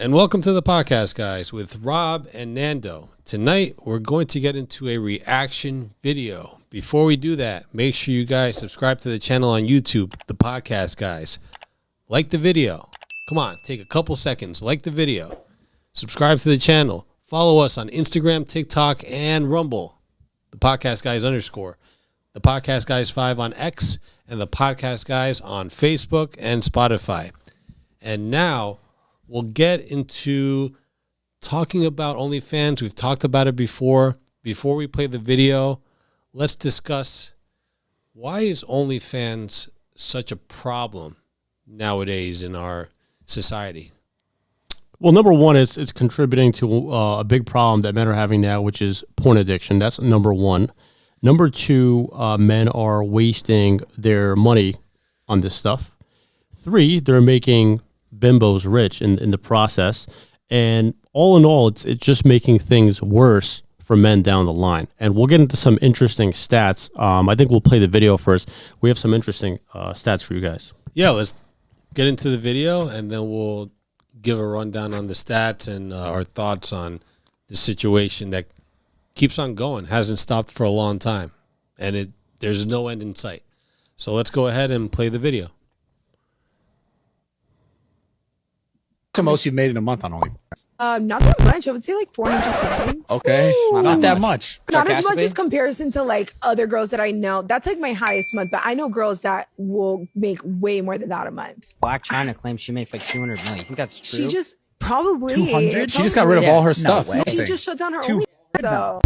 And welcome to the podcast, guys, with Rob and Nando. Tonight, we're going to get into a reaction video. Before we do that, make sure you guys subscribe to the channel on YouTube, the podcast, guys. Like the video. Come on, take a couple seconds. Like the video. Subscribe to the channel. Follow us on Instagram, TikTok, and Rumble. The podcast guys _. The podcast guys 5 on X, and the podcast guys on Facebook and Spotify. And now we'll get into talking about OnlyFans. We've talked about it before. Before we play the video, let's discuss why is OnlyFans such a problem nowadays in our society? Well, number one, it's contributing to a big problem that men are having now, which is porn addiction. That's number one. Number two, men are wasting their money on this stuff. Three, they're making bimbos rich in the process. And all in all, it's just making things worse for men down the line. And we'll get into some interesting stats. I think we'll play the video first. We have some interesting stats for you guys. Yeah, let's get into the video, and then we'll give a rundown on the stats and our thoughts on the situation that keeps on going, hasn't stopped for a long time, and there's no end in sight. So let's go ahead and play the video. The most you've made in a month on OnlyFans? Not that much. I would say like 400. Okay, not that much. Not as much as comparison to like other girls that I know. That's like my highest month, but I know girls that will make way more than that a month. Black China claims she makes like 200 million. You think that's true? She just probably 200. She just got rid of all her stuff. No, she just shut down her OnlyFans. So.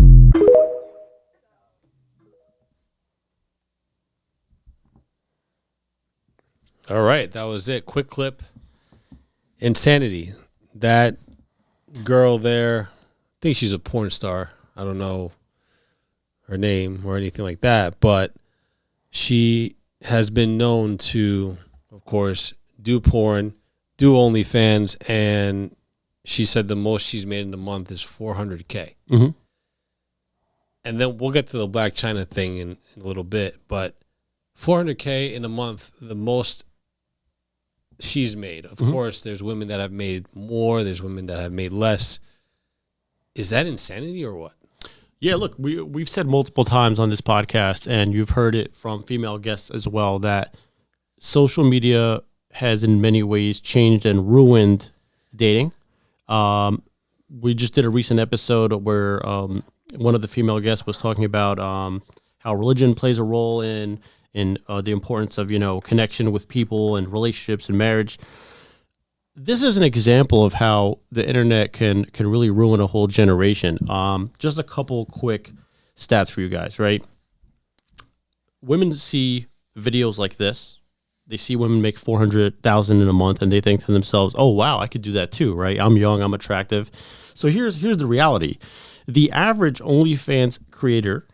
All right, that was it. Quick clip. Insanity. That girl there, I think she's a porn star. I don't know her name or anything like that, but she has been known to, of course, do porn, do OnlyFans, and she said the most she's made in a month is $400K. Mm-hmm. And then we'll get to the Black China thing in a little bit, but $400K in a month, the most she's made. Of course, there's women that have made more. There's women that have made less. Is that insanity or what? Yeah, look, we've said multiple times on this podcast, and you've heard it from female guests as well, that social media has in many ways changed and ruined dating. We just did a recent episode where one of the female guests was talking about how religion plays a role in the importance of, connection with people and relationships and marriage. This is an example of how the internet can really ruin a whole generation. Just a couple quick stats for you guys, right? Women see videos like this. They see women make $400,000 in a month, and they think to themselves, "Oh wow, I could do that too, right? I'm young, I'm attractive." So here's the reality: the average OnlyFans creator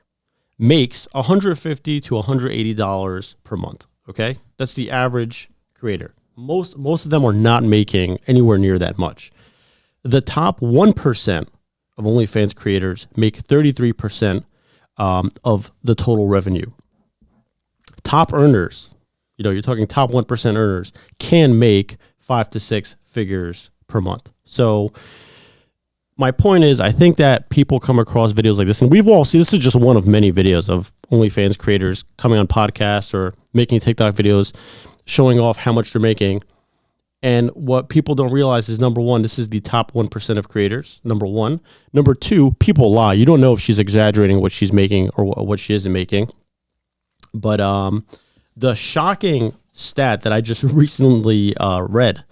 makes $150 to $180 per month. Okay, that's the average creator. Most of them are not making anywhere near that much. The top 1% of OnlyFans creators make 33% of the total revenue. Top earners, you're talking top 1% earners, can make 5 to 6 figures per month. So my point is, I think that people come across videos like this, and we've all seen, this is just one of many videos of OnlyFans creators coming on podcasts or making TikTok videos showing off how much they're making. And what people don't realize is, number one, this is the top 1% of creators, number one. Number two, people lie. You don't know if she's exaggerating what she's making or what she isn't making. But the shocking stat that I just recently read,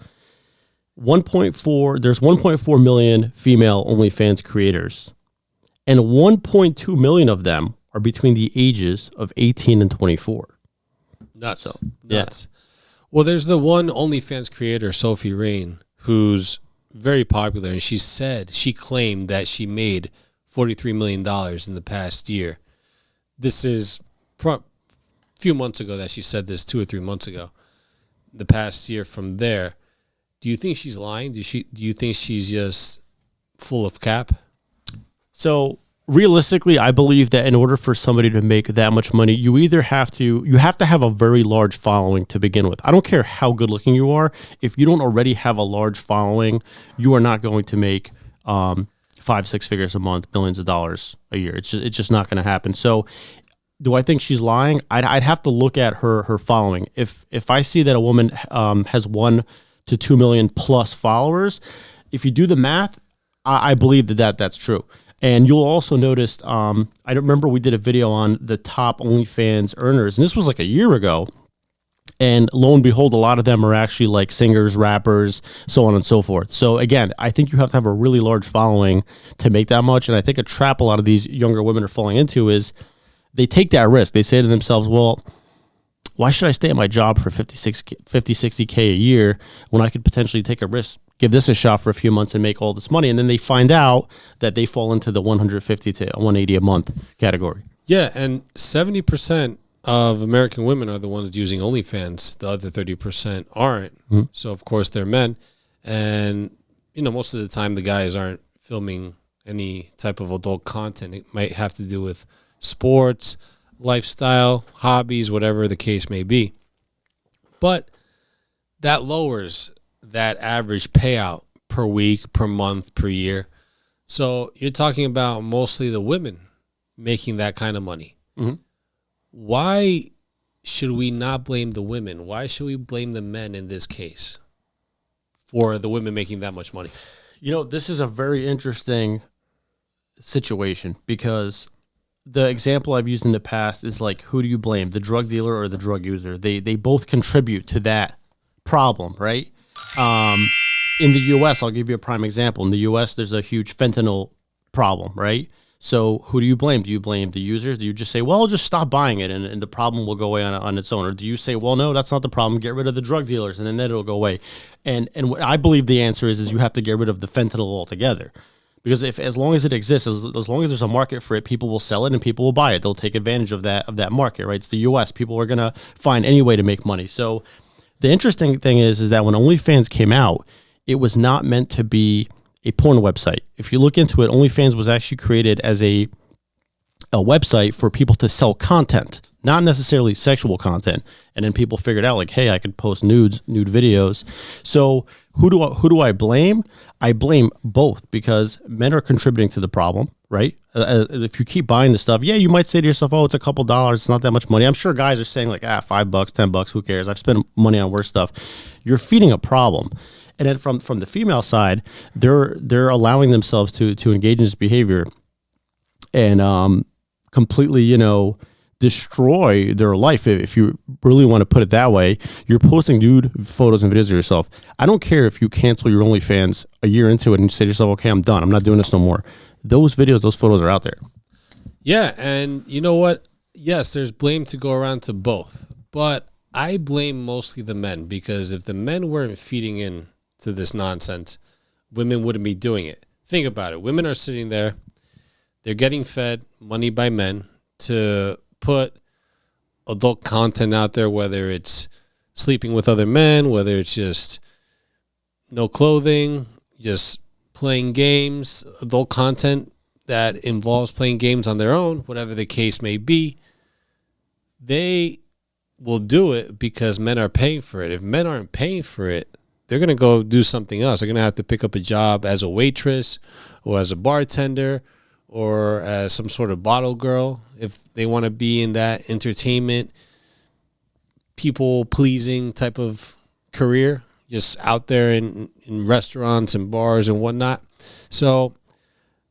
there's 1.4 million female OnlyFans creators, and 1.2 million of them are between the ages of 18 and 24. Nuts. So, nuts. Yeah. Well, there's the one OnlyFans creator, Sophie Rain, who's very popular, and she claimed that she made $43 million in the past year. This is a few months ago that she said this, 2 or 3 months ago. The past year from there. Do you think she's lying? Do you think she's just full of cap? So realistically, I believe that in order for somebody to make that much money, you have to have a very large following to begin with. I don't care how good looking you are. If you don't already have a large following, you are not going to make 5-6 figures a month, billions of dollars a year. It's just not going to happen. So do I think she's lying? I'd have to look at her following. If I see that a woman has 1 to 2 million plus followers, if you do the math, I believe that's true. And you'll also notice, I remember we did a video on the top OnlyFans earners, and this was like a year ago. And lo and behold, a lot of them are actually like singers, rappers, so on and so forth. So again, I think you have to have a really large following to make that much. And I think a trap a lot of these younger women are falling into is they take that risk. They say to themselves, well, why should I stay at my job for 50, 60K a year when I could potentially take a risk, give this a shot for a few months and make all this money? And then they find out that they fall into the 150 to 180 a month category. Yeah, and 70% of American women are the ones using OnlyFans. The other 30% aren't. Mm-hmm. So, of course, they're men. And, most of the time the guys aren't filming any type of adult content. It might have to do with sports, lifestyle, hobbies, whatever the case may be. But that lowers that average payout per week, per month, per year. So you're talking about mostly the women making that kind of money. Mm-hmm. Why should we not blame the women? Why should we blame the men in this case for the women making that much money? This is a very interesting situation because the example I've used in the past is like, who do you blame, the drug dealer or the drug user? They both contribute to that problem, right? In the U.S., I'll give you a prime example. In the U.S., there's a huge fentanyl problem, right? So who do you blame? Do you blame the users? Do you just say, well, just stop buying it and the problem will go away on its own? Or do you say, well, no, that's not the problem. Get rid of the drug dealers and then it'll go away. And what I believe the answer is you have to get rid of the fentanyl altogether. Because as long as it exists, as long as there's a market for it, people will sell it and people will buy it. They'll take advantage of that market, right? It's the U.S. People are going to find any way to make money. So the interesting thing is that when OnlyFans came out, it was not meant to be a porn website. If you look into it, OnlyFans was actually created as a website for people to sell content, not necessarily sexual content. And then people figured out like, hey, I could post nude videos. So who do I blame? I blame both because men are contributing to the problem, right? If you keep buying the stuff, yeah, you might say to yourself, oh, it's a couple dollars. It's not that much money. I'm sure guys are saying like, $5, $10, who cares? I've spent money on worse stuff. You're feeding a problem. And then from the female side, they're allowing themselves to engage in this behavior and completely, destroy their life. If you really want to put it that way, you're posting nude photos and videos of yourself. I don't care if you cancel your OnlyFans a year into it and you say to yourself, okay, I'm done. I'm not doing this no more. Those videos, those photos are out there. Yeah. And you know what? Yes, there's blame to go around to both, but I blame mostly the men because if the men weren't feeding in to this nonsense, women wouldn't be doing it. Think about it. Women are sitting there. They're getting fed money by men to put adult content out there, whether it's sleeping with other men, whether it's just no clothing, just playing games, adult content that involves playing games on their own, whatever the case may be. They will do it because men are paying for it. If men aren't paying for it, they're going to go do something else. They're going to have to pick up a job as a waitress or as a bartender or as some sort of bottle girl if they want to be in that entertainment, people-pleasing type of career, just out there in restaurants and bars and whatnot. So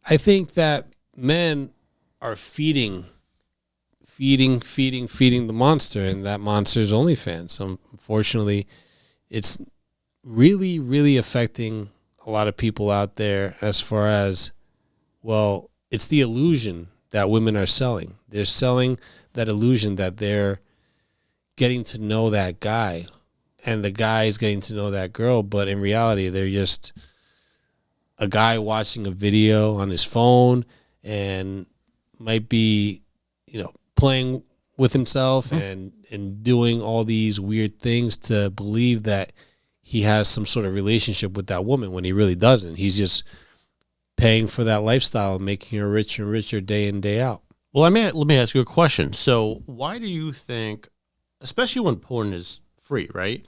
I think that men are feeding the monster, and that monster is OnlyFans. So unfortunately, it's really, really affecting a lot of people out there as far as, well, it's the illusion that women are selling. They're selling that illusion that they're getting to know that guy and the guy is getting to know that girl, but in reality, they're just a guy watching a video on his phone and might be, playing with himself and doing all these weird things to believe that he has some sort of relationship with that woman when he really doesn't. He's just paying for that lifestyle, making her richer and richer day in, day out. Well, let me ask you a question. So why do you think, especially when porn is free, right?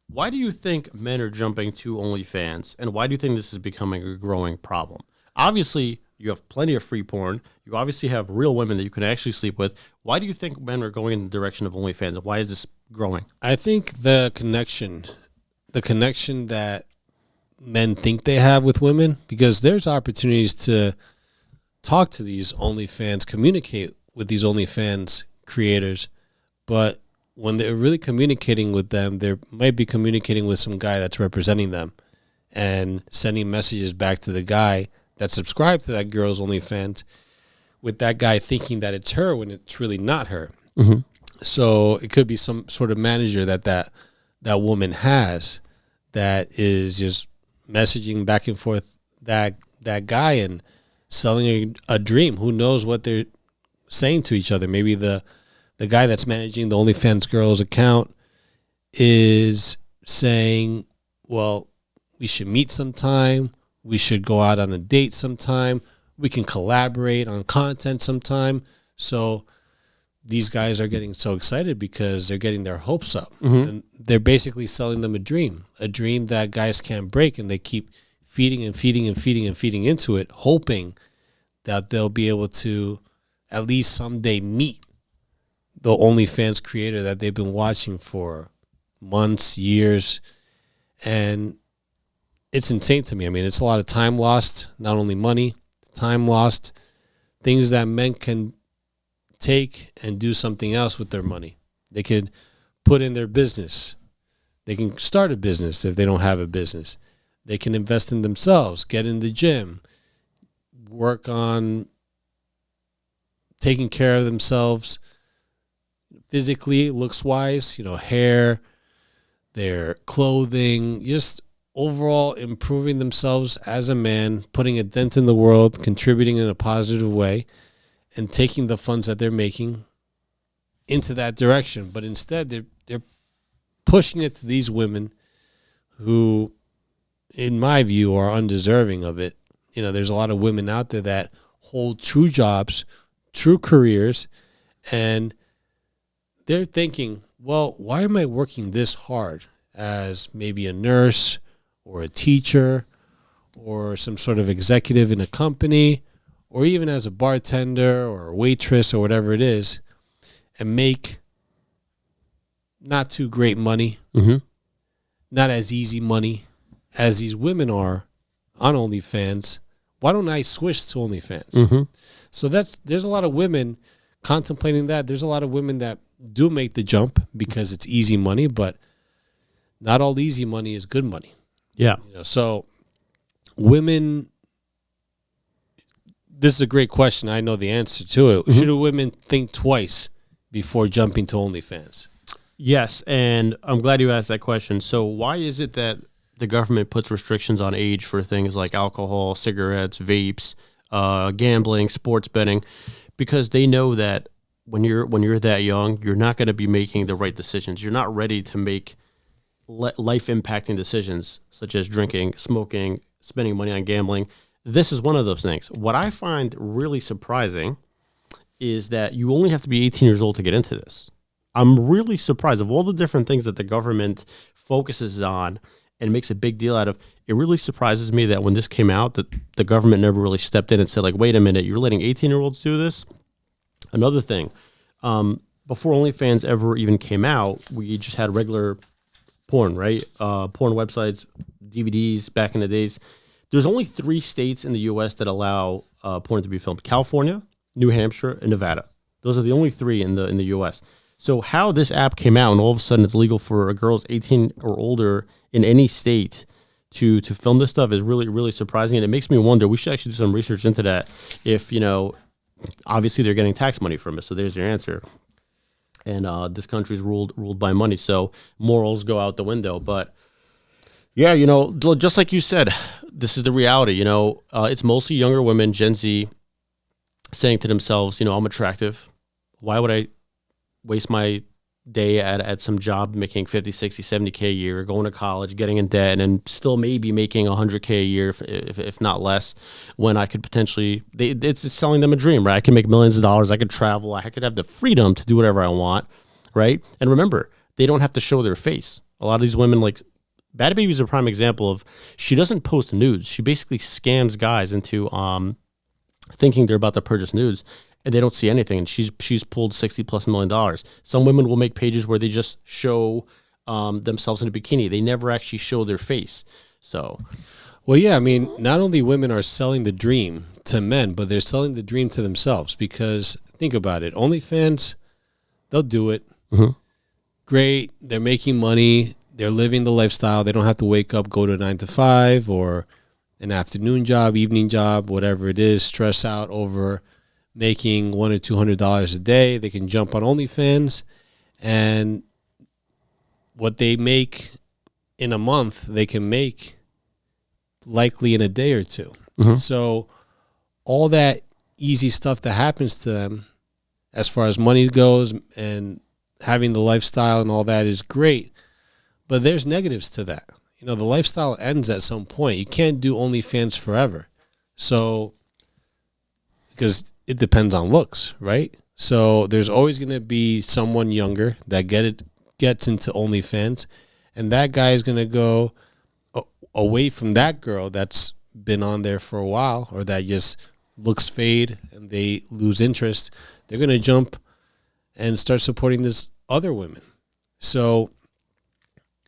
Why do you think men are jumping to OnlyFans, and why do you think this is becoming a growing problem? Obviously, you have plenty of free porn. You obviously have real women that you can actually sleep with. Why do you think men are going in the direction of OnlyFans, and why is this growing? I think the connection that men think they have with women, because there's opportunities to talk to these OnlyFans, communicate with these OnlyFans creators, but when they're really communicating with them, they might be communicating with some guy that's representing them and sending messages back to the guy that subscribed to that girl's OnlyFans, with that guy thinking that it's her when it's really not her. Mm-hmm. So it could be some sort of manager that woman has that is just messaging back and forth that guy and selling a dream. Who knows what they're saying to each other? Maybe the guy that's managing the OnlyFans girl's account is saying, well, we should meet sometime. We should go out on a date sometime. We can collaborate on content sometime. So these guys are getting so excited because they're getting their hopes up. Mm-hmm. And they're basically selling them a dream that guys can't break. And they keep feeding and feeding and feeding and feeding into it, hoping that they'll be able to at least someday meet the OnlyFans creator that they've been watching for months, years. And it's insane to me. I mean, it's a lot of time lost, not only money, time lost, things that men can take and do something else with their money. They could put in their business. They can start a business if they don't have a business. They can invest in themselves, get in the gym, work on taking care of themselves physically, looks-wise, hair, their clothing, just overall improving themselves as a man, putting a dent in the world, contributing in a positive way, and taking the funds that they're making into that direction. But instead, they're pushing it to these women who, in my view, are undeserving of it. There's a lot of women out there that hold true jobs, true careers, and they're thinking, well, why am I working this hard as maybe a nurse or a teacher or some sort of executive in a company, or even as a bartender or a waitress or whatever it is, and make not too great money, Mm-hmm. not as easy money as these women are on OnlyFans? Why don't I switch to OnlyFans? Mm-hmm. So there's a lot of women contemplating that. There's a lot of women that do make the jump because it's easy money, but not all easy money is good money. Yeah. So women, this is a great question. I know the answer to it. Mm-hmm. Should women think twice before jumping to OnlyFans? Yes, and I'm glad you asked that question. So why is it that the government puts restrictions on age for things like alcohol, cigarettes, vapes, gambling, sports betting? Because they know that when you're that young, you're not going to be making the right decisions. You're not ready to make life-impacting decisions such as drinking, smoking, spending money on gambling. This is one of those things. What I find really surprising is that you only have to be 18 years old to get into this. I'm really surprised of all the different things that the government focuses on and makes a big deal out of. It really surprises me that when this came out, that the government never really stepped in and said, like, wait a minute, you're letting 18-year-olds do this? Another thing, before OnlyFans ever even came out, we just had regular porn, right? Porn websites, DVDs back in the days. There's only 3 states in the U.S. that allow porn to be filmed: California, New Hampshire, and Nevada. Those are the only 3 in the U.S. So how this app came out and all of a sudden it's legal for a girl's 18 or older in any state to film this stuff is really, really surprising. And it makes me wonder, we should actually do some research into that. If, obviously they're getting tax money from it. So there's your answer. And this country's ruled by money. So morals go out the window. But yeah, just like you said, this is the reality. It's mostly younger women, Gen Z, saying to themselves, I'm attractive. Why would I waste my day at some job making 50, 60, 70K a year, going to college, getting in debt, and then still maybe making 100K a year, if not less, when I could potentially, it's selling them a dream, right? I can make millions of dollars. I could travel. I could have the freedom to do whatever I want, right? And remember, they don't have to show their face. A lot of these women, like Bad Baby is a prime example of, she doesn't post nudes. She basically scams guys into thinking they're about to purchase nudes, and they don't see anything. And she's pulled $60+ million. Some women will make pages where they just show themselves in a bikini. They never actually show their face. So, well, yeah, I mean, not only women are selling the dream to men, but they're selling the dream to themselves. Because think about it, OnlyFans, they'll do it. Mm-hmm. Great, they're making money. They're living the lifestyle. They don't have to wake up, go to 9 to 5 or an afternoon job, evening job, whatever it is, stress out over making $100 or $200 a day. They can jump on OnlyFans, and what they make in a month, they can make likely in a day or two. Mm-hmm. So all that easy stuff that happens to them as far as money goes and having the lifestyle and all that is great, but there's negatives to that. You know, the lifestyle ends at some point. You can't do OnlyFans forever. So, because it depends on looks, right? So there's always going to be someone younger that gets into OnlyFans, and that guy is going to go away from that girl that's been on there for a while, or that just looks fade and they lose interest. They're going to jump and start supporting this other women. So,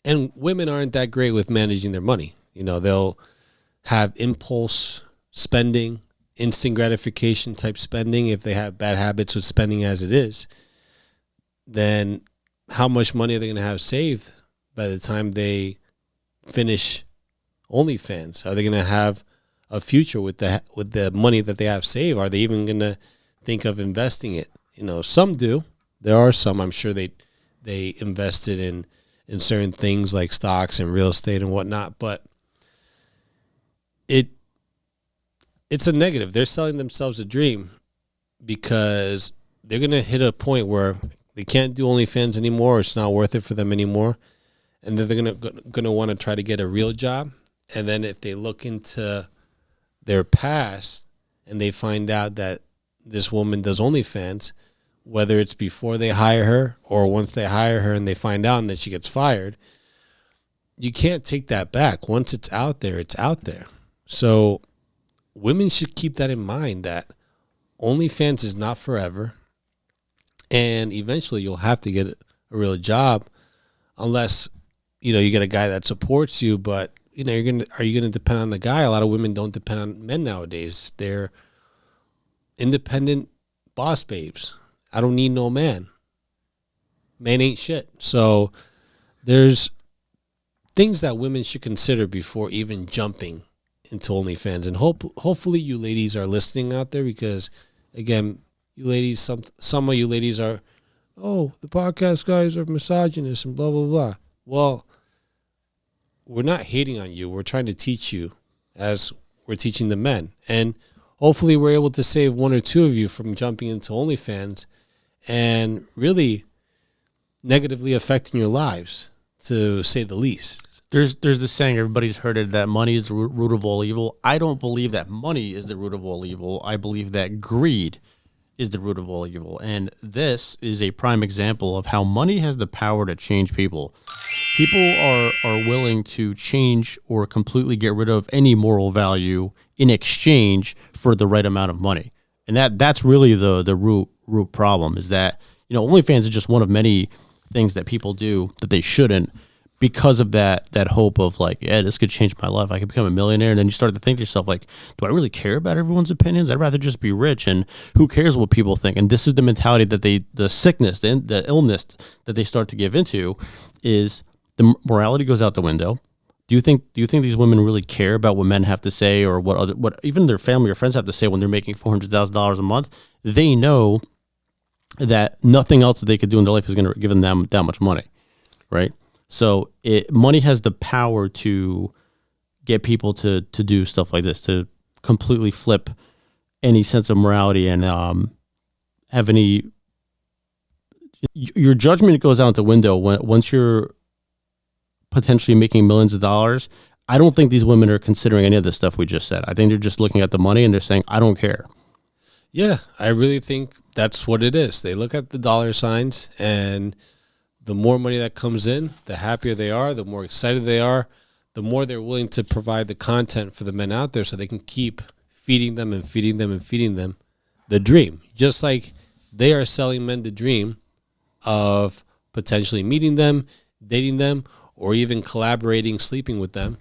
and women aren't that great with managing their money. You know, they'll have impulse spending, instant gratification type spending. If they have bad habits with spending as it is, then how much money are they going to have saved by the time they finish OnlyFans? Are they going to have a future with the money that they have saved? Are they even going to think of investing it? You know, some do. There are some, I'm sure they invested in certain things like stocks and real estate and whatnot, but it's a negative. They're selling themselves a dream because they're going to hit a point where they can't do OnlyFans anymore, or it's not worth it for them anymore, and then they're going to want to try to get a real job. And then if they look into their past and they find out that this woman does OnlyFans, whether it's before they hire her or once they hire her and they find out and then she gets fired, you can't take that back. Once it's out there, it's out there. So women should keep that in mind, that OnlyFans is not forever, and eventually you'll have to get a real job, unless, you know, you get a guy that supports you. But, you know, are you gonna depend on the guy? A lot of women don't depend on men nowadays. They're independent boss babes. I don't need no man. Man ain't shit. So there's things that women should consider before even jumping into OnlyFans. And hopefully you ladies are listening out there, because, again, you ladies, some of you ladies are, oh, the podcast guys are misogynist and blah, blah, blah. Well, we're not hating on you. We're trying to teach you as we're teaching the men. And hopefully we're able to save one or two of you from jumping into OnlyFans and really negatively affecting your lives, to say the least. There's this saying, everybody's heard it, that money is the root of all evil. I don't believe that money is the root of all evil. I believe that greed is the root of all evil. And this is a prime example of how money has the power to change people. People are willing to change or completely get rid of any moral value in exchange for the right amount of money. And that's really the root problem, is that, you know, OnlyFans is just one of many things that people do that they shouldn't, because of that hope of, like, yeah, this could change my life. I could become a millionaire. And then you start to think to yourself, like, do I really care about everyone's opinions? I'd rather just be rich, and who cares what people think? And this is the mentality that the sickness, the illness that they start to give into, is the morality goes out the window. Do you think these women really care about what men have to say, or what even their family or friends have to say when they're making $400,000 a month? They know that nothing else that they could do in their life is going to give them that much money, right? So money has the power to get people to do stuff like this, to completely flip any sense of morality and have any your judgment goes out the window once you're potentially making millions of dollars. I don't think these women are considering any of the stuff we just said. I think they're just looking at the money and they're saying, I don't care. Yeah, I really think that's what it is. They look at the dollar signs, and the more money that comes in, the happier they are, the more excited they are, the more they're willing to provide the content for the men out there so they can keep feeding them and feeding them and feeding them the dream. Just like they are selling men the dream of potentially meeting them, dating them, or even collaborating, sleeping with them,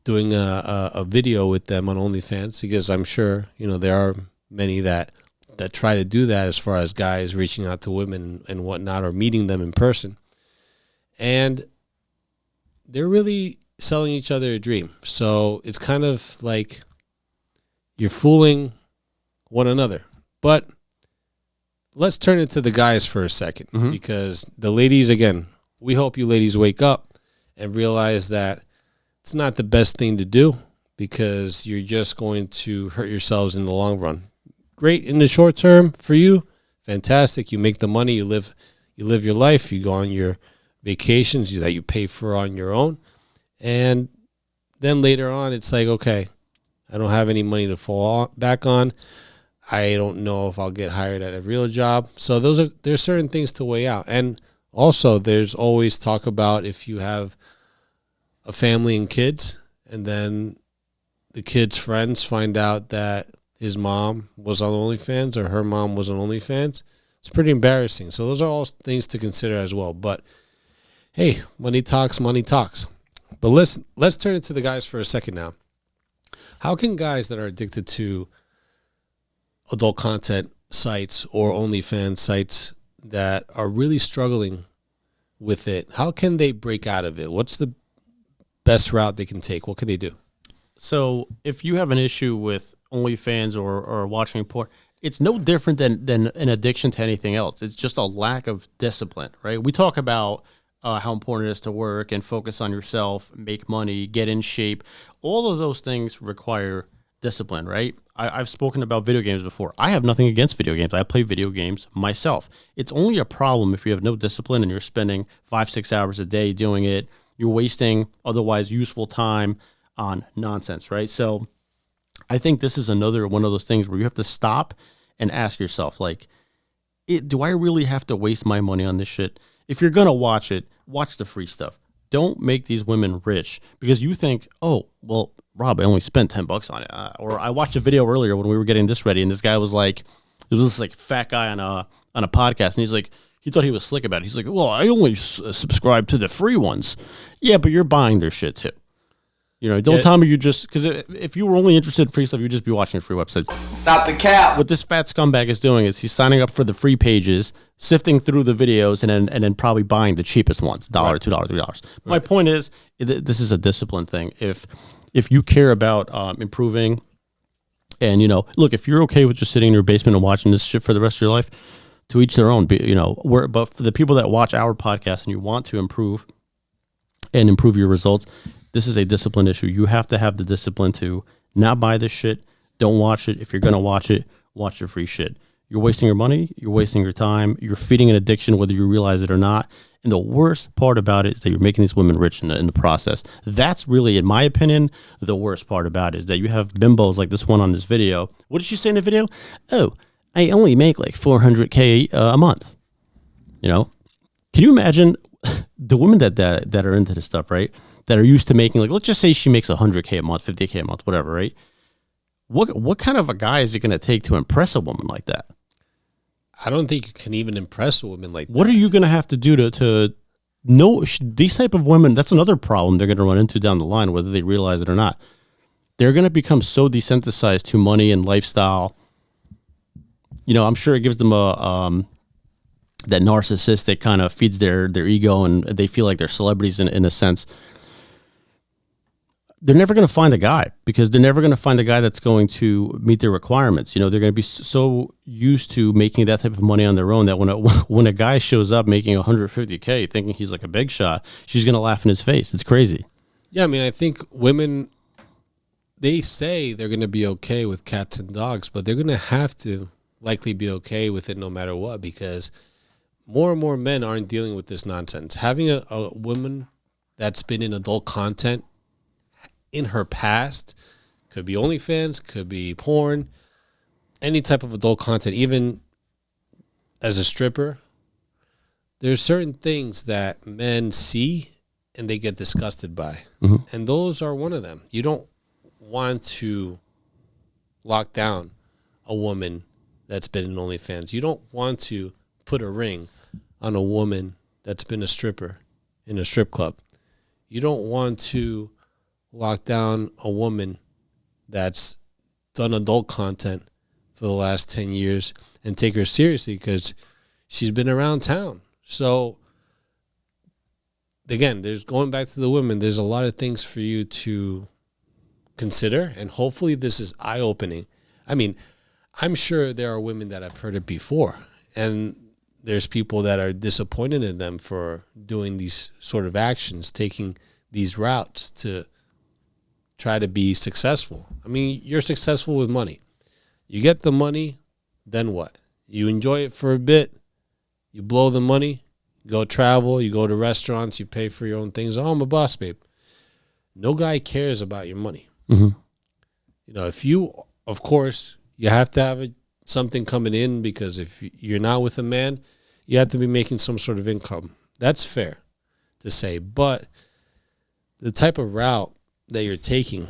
doing a video with them on OnlyFans, because I'm sure, there are many that try to do that as far as guys reaching out to women and whatnot, or meeting them in person. And they're really selling each other a dream. So it's kind of like you're fooling one another. But let's turn it to the guys for a second, because the ladies, again, we hope you ladies wake up and realize that it's not the best thing to do, because you're just going to hurt yourselves in the long run. Great in the short term for you, fantastic. You make the money, you live your life, you go on your vacations that you pay for on your own, and then later on it's like, okay, I don't have any money to fall back on. I don't know if I'll get hired at a real job. So there's certain things to weigh out. And also there's always talk about if you have a family and kids, and then the kid's friends find out that his mom was on OnlyFans or her mom was on OnlyFans, it's pretty embarrassing. So those are all things to consider as well. But hey, money talks, money talks. But let's turn it to the guys for a second now. How can guys that are addicted to adult content sites or OnlyFans sites that are really struggling with it, how can they break out of it? What's the best route they can take? What can they do? So if you have an issue with OnlyFans or watching porn, it's no different than an addiction to anything else. It's just a lack of discipline, right? We talk about how important it is to work and focus on yourself, make money, get in shape. All of those things require discipline, right? I've spoken about video games before. I have nothing against video games. I play video games myself. It's only a problem if you have no discipline and you're spending 5-6 hours a day doing it. You're wasting otherwise useful time on nonsense, right? So I think this is another one of those things where you have to stop and ask yourself, like, do I really have to waste my money on this shit? If you're going to watch it, watch the free stuff. Don't make these women rich because you think, oh, well, Rob, I only spent $10 on it. Or I watched a video earlier when we were getting this ready, and this guy was like, there was this like fat guy on a podcast, and he's like, he thought he was slick about it. He's like, well, I only subscribe to the free ones. Yeah, but you're buying their shit too. Don't tell me you just, because if you were only interested in free stuff, you'd just be watching free websites. Stop the cap. What this fat scumbag is doing is he's signing up for the free pages, sifting through the videos, and then probably buying the cheapest ones, $1, right. $2, $3. Right. My point is, this is a discipline thing. If you care about improving, and look, if you're okay with just sitting in your basement and watching this shit for the rest of your life, to each their own. But for the people that watch our podcast and you want to improve and improve your results, this is a discipline issue. You have to have the discipline to not buy this shit. Don't watch it. If you're going to watch it, watch your free shit. You're wasting your money. You're wasting your time. You're feeding an addiction, whether you realize it or not. And the worst part about it is that you're making these women rich in the process. That's really, in my opinion, the worst part about it is that you have bimbos like this one on this video. What did she say in the video? Oh, I only make like $400K a month. Can you imagine the women that are into this stuff, right? That are used to making, like, let's just say she makes $100K a month, $50K a month, whatever, right? What kind of a guy is it going to take to impress a woman like that? I don't think you can even impress a woman like that. What are you going to have to do to know these type of women? That's another problem they're going to run into down the line, whether they realize it or not. They're going to become so desensitized to money and lifestyle. I'm sure it gives them that narcissistic kind of feeds their ego, and they feel like they're celebrities in a sense. They're never going to find a guy because they're never going to find a guy that's going to meet their requirements. They're going to be so used to making that type of money on their own that when a guy shows up making $150K thinking he's like a big shot, she's going to laugh in his face. It's crazy. Yeah, I mean, I think women, they say they're going to be okay with cats and dogs, but they're going to have to likely be okay with it no matter what, because more and more men aren't dealing with this nonsense. Having a woman that's been in adult content in her past, could be OnlyFans, could be porn, any type of adult content, even as a stripper, there's certain things that men see and they get disgusted by. And those are one of them. You don't want to lock down a woman that's been in OnlyFans. You don't want to put a ring on a woman that's been a stripper in a strip club. You don't want to lock down a woman that's done adult content for the last 10 years and take her seriously because she's been around town. So again, there's going back to the women, there's a lot of things for you to consider, and hopefully this is eye-opening. I mean, I'm sure there are women that have heard it before, and there's people that are disappointed in them for doing these sort of actions, taking these routes to try to be successful. I mean, you're successful with money. You get the money, then what? You enjoy it for a bit, you blow the money, you go travel, you go to restaurants, you pay for your own things. Oh, I'm a boss, babe. No guy cares about your money. You know, if you, of course, you have to have something coming in, because if you're not with a man, you have to be making some sort of income. That's fair to say. But the type of route that you're taking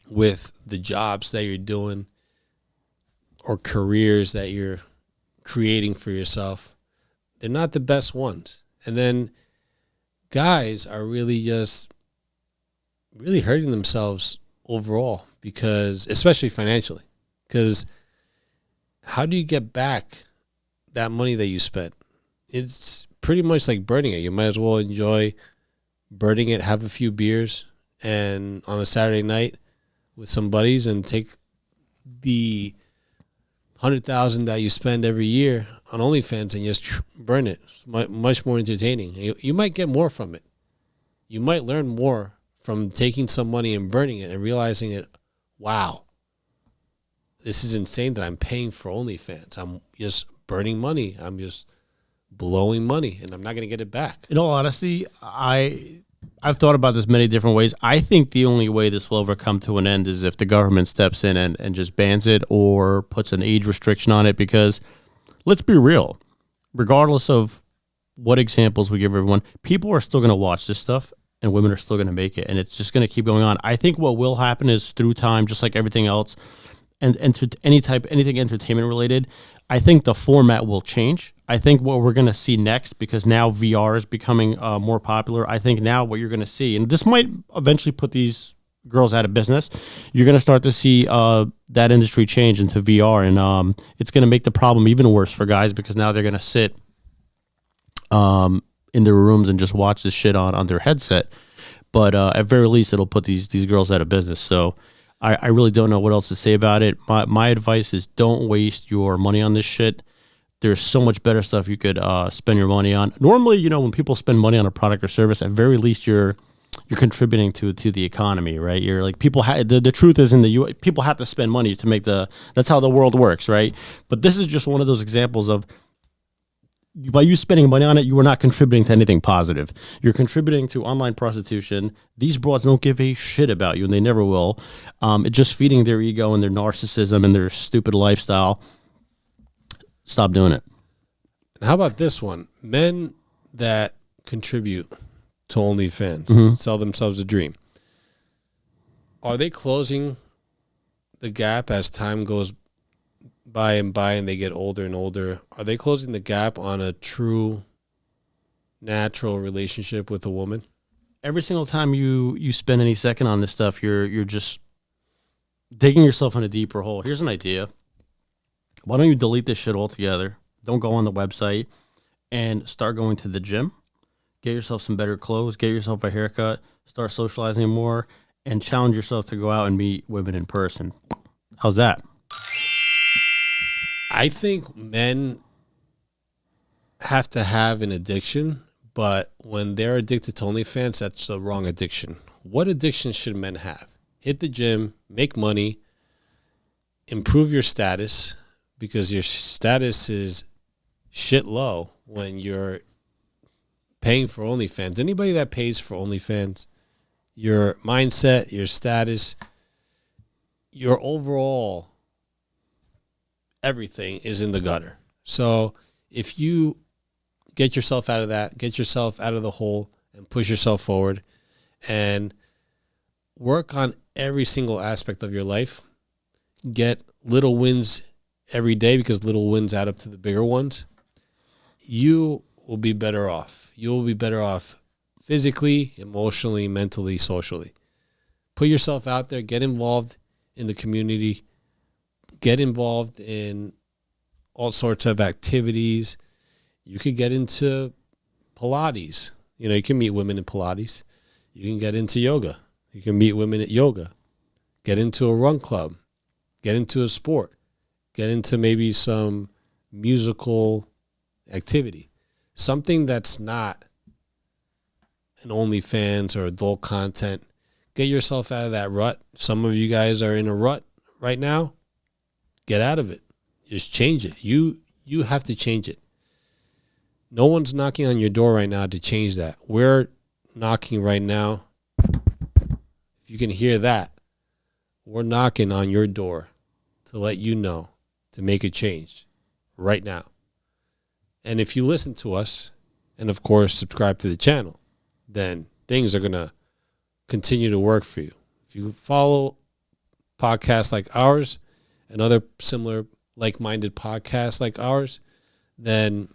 with the jobs that you're doing or careers that you're creating for yourself, they're not the best ones. And then guys are really hurting themselves overall, because, especially financially, because how do you get back that money that you spent? It's pretty much like burning it. You might as well enjoy burning it, have a few beers, and on a Saturday night with some buddies, and take the $100,000 that you spend every year on OnlyFans and just burn it. It's much more entertaining. You might get more from it. You might learn more from taking some money and burning it and realizing it. Wow, this is insane that I'm paying for OnlyFans. I'm just burning money. I'm just blowing money, and I'm not going to get it back. In all honesty, I've thought about this many different ways. I think the only way this will ever come to an end is if the government steps in and just bans it or puts an age restriction on it, because let's be real, regardless of what examples we give everyone, people are still going to watch this stuff, and women are still going to make it, and it's just going to keep going on. I think what will happen is, through time, just like everything else, and to anything entertainment related, I think the format will change. I think what we're going to see next, because now VR is becoming more popular, I think now what you're going to see, and this might eventually put these girls out of business, you're going to start to see that industry change into VR, and it's going to make the problem even worse for guys, because now they're going to sit in their rooms and just watch this shit on their headset. But at very least, it'll put these girls out of business. So I really don't know what else to say about it. My advice is, don't waste your money on this shit. There's so much better stuff you could spend your money on. Normally, you know, when people spend money on a product or service, at very least you're contributing to the economy, right? You're like, people the truth is, in the US, people have to spend money to make that's how the world works, right? But this is just one of those examples of, by you spending money on it, you are not contributing to anything positive. You're contributing to online prostitution. These broads don't give a shit about you, and they never will. It's just feeding their ego and their narcissism and their stupid lifestyle. Stop doing it. And how about this one? Men that contribute to OnlyFans, sell themselves a dream. Are they closing the gap as time goes by and they get older and older? Are they closing the gap on a true, natural relationship with a woman? Every single time you spend any second on this stuff, you're just digging yourself in a deeper hole. Here's an idea. Why don't you delete this shit altogether? Don't go on the website and start going to the gym. Get yourself some better clothes. Get yourself a haircut. Start socializing more, and challenge yourself to go out and meet women in person. How's that? I think men have to have an addiction, but when they're addicted to OnlyFans, that's the wrong addiction. What addiction should men have? Hit the gym, make money, improve your status, because your status is shit low when you're paying for OnlyFans. Anybody that pays for OnlyFans, your mindset, your status, your overall everything is in the gutter. So if you get yourself out of that, get yourself out of the hole and push yourself forward and work on every single aspect of your life, get little wins every day because little wins add up to the bigger ones, you will be better off. You will be better off physically, emotionally, mentally, socially. Put yourself out there, get involved in the community, get involved in all sorts of activities. You could get into Pilates. You know, you can meet women in Pilates. You can get into yoga. You can meet women at yoga. Get into a run club. Get into a sport. Get into maybe some musical activity. Something that's not an OnlyFans or adult content. Get yourself out of that rut. Some of you guys are in a rut right now. Get out of it. Just change it. You have to change it. No one's knocking on your door right now to change that. We're knocking right now. If you can hear that, we're knocking on your door to let you know to make a change right now. And if you listen to us and, of course, subscribe to the channel, then things are going to continue to work for you. If you follow podcasts like ours and other similar like-minded podcasts like ours, then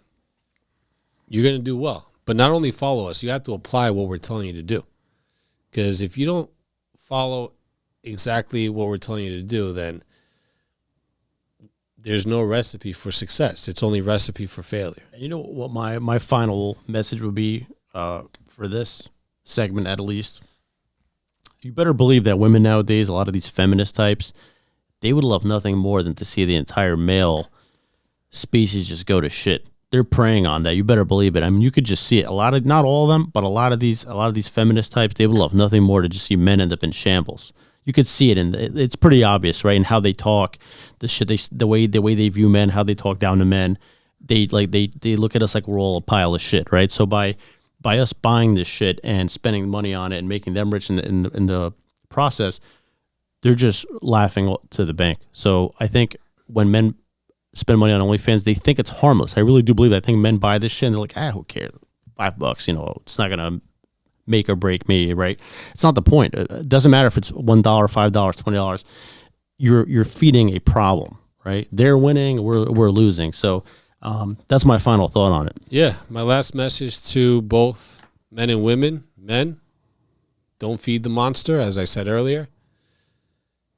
you're going to do well. But not only follow us, you have to apply what we're telling you to do. Because if you don't follow exactly what we're telling you to do, then there's no recipe for success. It's only recipe for failure. And you know what my final message would be for this segment, at least? You better believe that women nowadays, a lot of these feminist types, they would love nothing more than to see the entire male species just go to shit. They're preying on that. You better believe it. I mean, you could just see it. Not all of them, but a lot of these feminist types, they would love nothing more to just see men end up in shambles. You could see it, and it's pretty obvious, right? And how they talk, the way they view men, how they talk down to men. They look at us like we're all a pile of shit, right? So by us buying this shit and spending money on it and making them rich in the process, they're just laughing to the bank. So I think when men spend money on OnlyFans, they think it's harmless. I really do believe that. I think men buy this shit and they're like, who cares? $5, it's not gonna make or break me, right? It's not the point. It doesn't matter if it's $1, $5, $20. You're feeding a problem, right? They're winning, we're losing. So that's my final thought on it. Yeah, my last message to both men and women. Men, don't feed the monster, as I said earlier.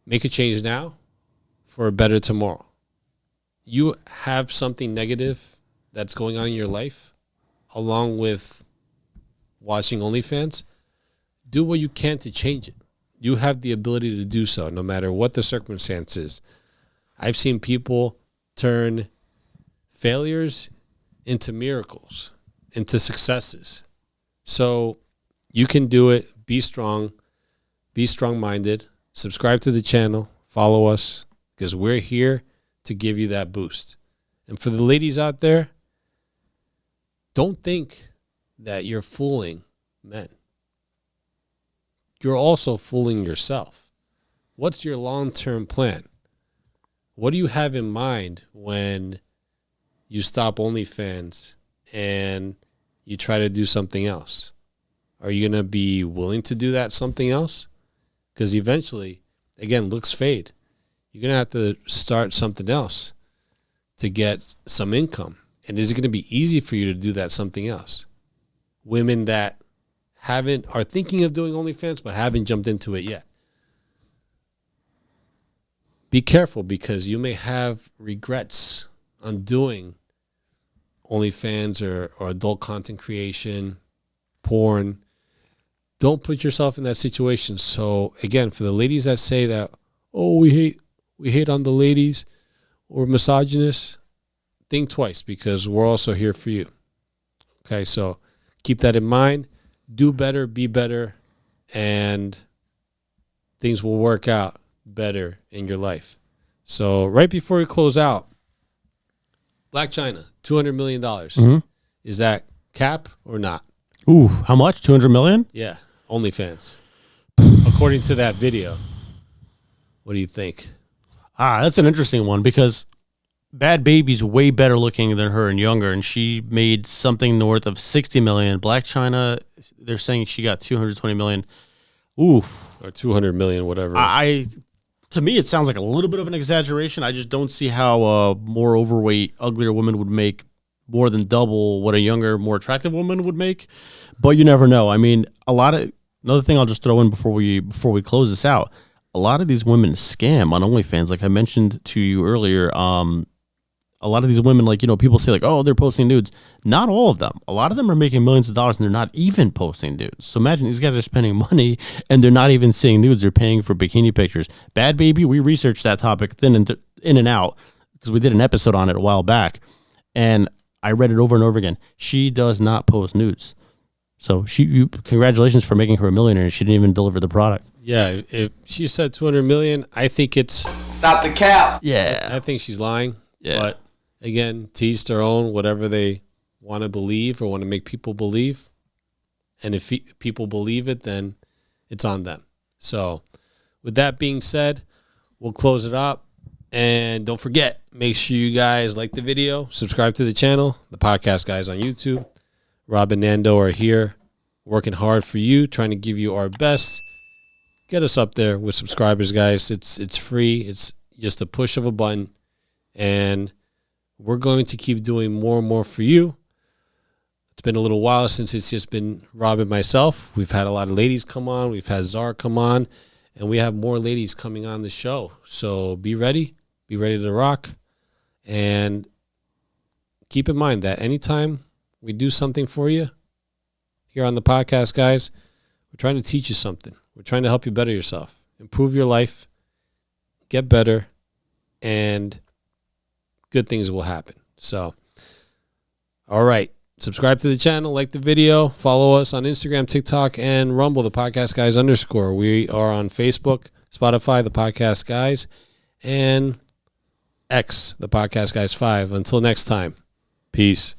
Make a change now for a better tomorrow. You have something negative that's going on in your life, along with watching OnlyFans, do what you can to change it. You have the ability to do so, no matter what the circumstances. I've seen people turn failures into miracles, into successes. So you can do it. Be strong. Be strong-minded. Subscribe to the channel. Follow us, because we're here to give you that boost. And for the ladies out there, don't think that you're fooling men. You're also fooling yourself. What's your long-term plan? What do you have in mind when you stop OnlyFans and you try to do something else? Are you going to be willing to do that something else? Because eventually, again, looks fade. You're going to have to start something else to get some income. And is it going to be easy for you to do that something else? Women that are thinking of doing OnlyFans but haven't jumped into it yet. Be careful, because you may have regrets on doing OnlyFans or adult content creation, porn. Don't put yourself in that situation. So again, for the ladies that say that, we hate on the ladies or misogynists, think twice, because we're also here for you. Okay, so keep that in mind. Do better, be better, and things will work out better in your life. So right before we close out, Black China, $200 million. Is that cap or not? Ooh, how much? 200 million? Yeah, OnlyFans. According to that video. What do you think? That's an interesting one because Bad Baby's way better looking than her and younger, and she made something north of 60 million. Black China, they're saying she got 220 million. Ooh, Or 200 million, whatever. To me, it sounds like a little bit of an exaggeration. I just don't see how a more overweight, uglier woman would make more than double what a younger, more attractive woman would make. But you never know. I mean, another thing I'll just throw in before we close this out. A lot of these women scam on OnlyFans, like I mentioned to you earlier. A lot of these women, like, people say like, oh, they're posting nudes. Not all of them. A lot of them are making millions of dollars and they're not even posting nudes. So imagine these guys are spending money and they're not even seeing nudes. They're paying for bikini pictures. Bad Baby, we researched that topic in and out because we did an episode on it a while back. And I read it over and over again. She does not post nudes. So congratulations for making her a millionaire. She didn't even deliver the product. Yeah, if she said 200 million, I think it's... Stop the cap. Yeah. I think she's lying. Yeah. But again, to each their own, whatever they want to believe or want to make people believe. And if people believe it, then it's on them. So with that being said, we'll close it up. And don't forget, make sure you guys like the video, subscribe to the channel, the podcast guys on YouTube. Rob and Nando are here working hard for you, trying to give you our best. Get us up there with subscribers, guys. It's free. It's just a push of a button. And we're going to keep doing more and more for you. It's been a little while since it's just been Rob and myself. We've had a lot of ladies come on. We've had Czar come on. And we have more ladies coming on the show. So be ready. Be ready to rock. And keep in mind that anytime we do something for you here on the podcast, guys, we're trying to teach you something. We're trying to help you better yourself, improve your life, get better, and good things will happen. So, all right. Subscribe to the channel, like the video, follow us on Instagram, TikTok, and Rumble, the Podcast Guys _. We are on Facebook, Spotify, the Podcast Guys, and X, the Podcast Guys 5. Until next time, peace.